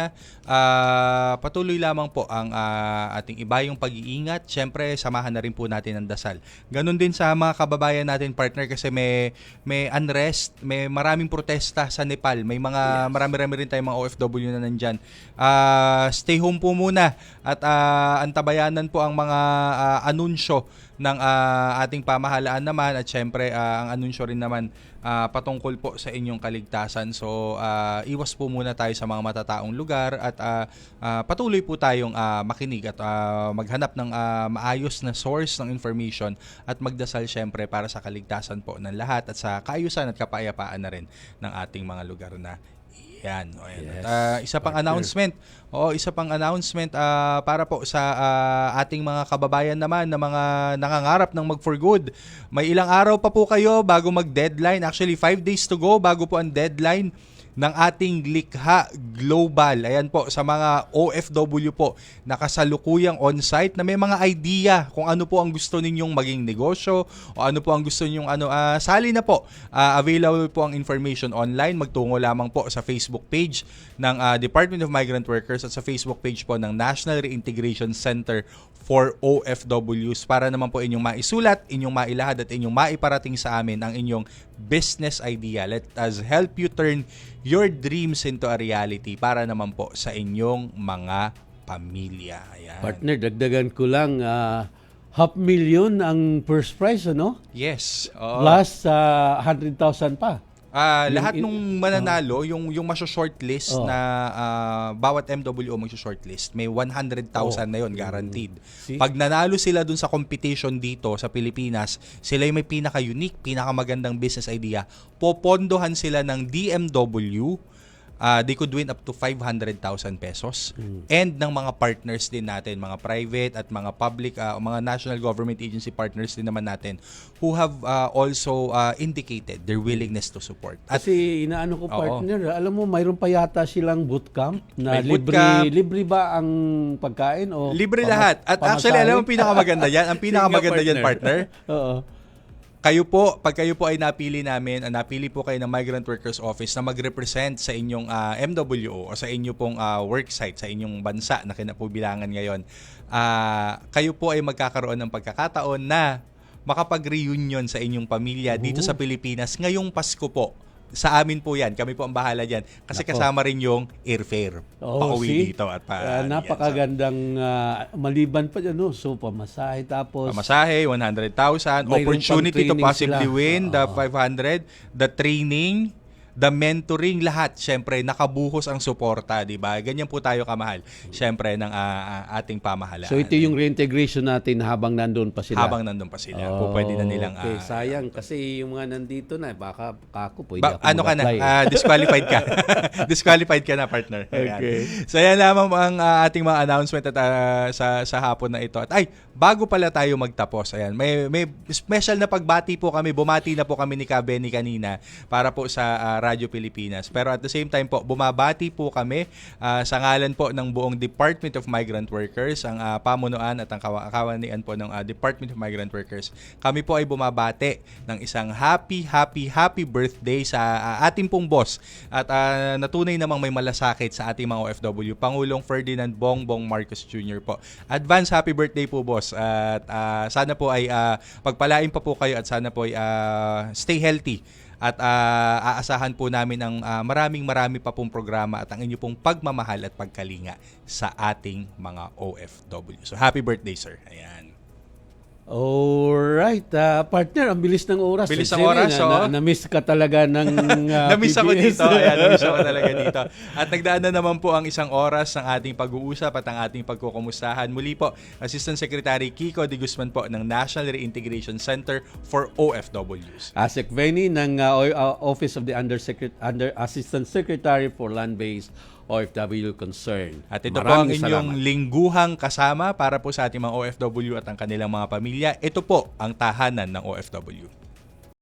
Speaker 4: patuloy lamang po ang ating ibayong pag-iingat. Syempre samahan na rin po natin ang dasal. Ganon din sa mga kababayan natin, partner, kasi may unrest, may maraming protesta sa Nepal. May mga marami-rami rin tayong mga OFW na nandyan. Stay home po muna at antabayanan po ang mga anunsyo ng ating pamahalaan naman at syempre ang anunsyo rin naman patungkol po sa inyong kaligtasan. So iwas po muna tayo sa mga matataong lugar at patuloy po tayong makinig at maghanap ng maayos na source ng information at magdasal syempre para sa kaligtasan po ng lahat at sa kaayusan at kapayapaan na rin ng ating mga lugar na yan.
Speaker 7: Yes,
Speaker 4: isa pang announcement. Isa pang announcement para po sa ating mga kababayan naman na mga nangangarap ng mag for good. May ilang araw pa po kayo bago mag-deadline. Actually, 5 days to go bago po ang deadline ng ating Likha Global. Ayan po, sa mga OFW po na kasalukuyang on-site na may mga idea kung ano po ang gusto ninyong maging negosyo o ano po ang gusto ninyong sali na po. Available po ang information online. Magtungo lamang po sa Facebook page ng Department of Migrant Workers at sa Facebook page po ng National Reintegration Center for OFWs para naman po inyong maisulat, inyong mailahad at inyong maiparating sa amin ang inyong business idea. Let us help you turn your dreams into a reality para naman po sa inyong mga pamilya. Ayan.
Speaker 7: Partner, dagdagan ko lang, 500,000 ang first prize, ano?
Speaker 4: Yes.
Speaker 7: Plus 100,000 pa.
Speaker 4: Lahat nung mananalo, yung masyo-shortlist na bawat MWO masyo-shortlist, may 100,000 na yon guaranteed. Pag nanalo sila dun sa competition dito sa Pilipinas, sila yung may pinaka-unique, pinaka-magandang business idea, popondohan sila ng DMW they could win up to 500,000 pesos. And ng mga partners din natin, mga private at mga public, mga national government agency partners din naman natin who have also indicated their willingness to support. At
Speaker 7: Kasi inaano ko partner, alam mo mayroon pa yata silang bootcamp na
Speaker 4: May bootcamp.
Speaker 7: libre ba ang pagkain o
Speaker 4: libre lahat. At actually, alam mo ang pinakamaganda yan? Ang pinakamaganda yan, partner?
Speaker 7: Oo.
Speaker 4: Pag kayo po ay napili namin, napili po kayo ng Migrant Workers Office na mag-represent sa inyong MWO o sa inyo pong worksite, sa inyong bansa na kinapubilangan ngayon, kayo po ay magkakaroon ng pagkakataon na makapag-reunion sa inyong pamilya dito sa Pilipinas ngayong Pasko po. Sa amin po yan. Kami po ang bahala dyan. Kasi kasama rin yung airfare. Pauwi dito. At
Speaker 7: napakagandang maliban pa dyan. No? So, pamasahe tapos...
Speaker 4: Pamasahe, 100,000. Opportunity to possibly win the 500. The training, the mentoring, lahat. Siyempre, nakabuhos ang suporta. Diba? Ganyan po tayo kamahal. Siyempre, ng ating pamahalaan.
Speaker 7: So, ito yung reintegration natin habang nandun pa sila.
Speaker 4: Habang nandun pa sila. Pwede na nilang...
Speaker 7: Okay, sayang. Kasi yung mga nandito na, baka ako pwede ako
Speaker 4: ano ka na? Disqualified ka. Disqualified ka na, partner.
Speaker 7: Okay.
Speaker 4: So, yan lamang ang ating mga announcement at sa hapon na ito. At bago pala tayo magtapos, ayan, may special na pagbati po kami. Bumati na po kami ni Benny kanina para po sa Radyo Pilipinas. Pero at the same time po, bumabati po kami sa ngalan po ng buong Department of Migrant Workers, ang pamunuan at ang kawanian po ng Department of Migrant Workers. Kami po ay bumabati ng isang happy birthday sa ating pong boss at natunay namang may malasakit sa ating mga OFW, Pangulong Ferdinand Bongbong Marcos Jr. po. Advance happy birthday po, boss. At sana po ay pagpalain pa po kayo at sana po ay stay healthy. At aasahan po namin ang marami pa pong programa at ang inyo pong pagmamahal at pagkalinga sa ating mga OFW. So happy birthday, sir. Ayan.
Speaker 7: Alright, partner, ang bilis ng oras.
Speaker 4: Bilis ng oras,
Speaker 7: Na-miss ka talaga ng
Speaker 4: na-miss ako
Speaker 7: PBS.
Speaker 4: dito. Ayan, na-miss ako talaga dito. At nagdaan na naman po ang isang oras ng ating pag-uusap at ang ating pagkukumustahan. Muli po, Assistant Secretary Kiko De Guzman po ng National Reintegration Center for OFWs.
Speaker 7: Asek Veni ng Office of the Under Assistant Secretary for Land-Based OFW Concern.
Speaker 4: At ito po ang inyong lingguhang kasama para po sa ating mga OFW at ang kanilang mga pamilya. Ito po ang tahanan ng OFW.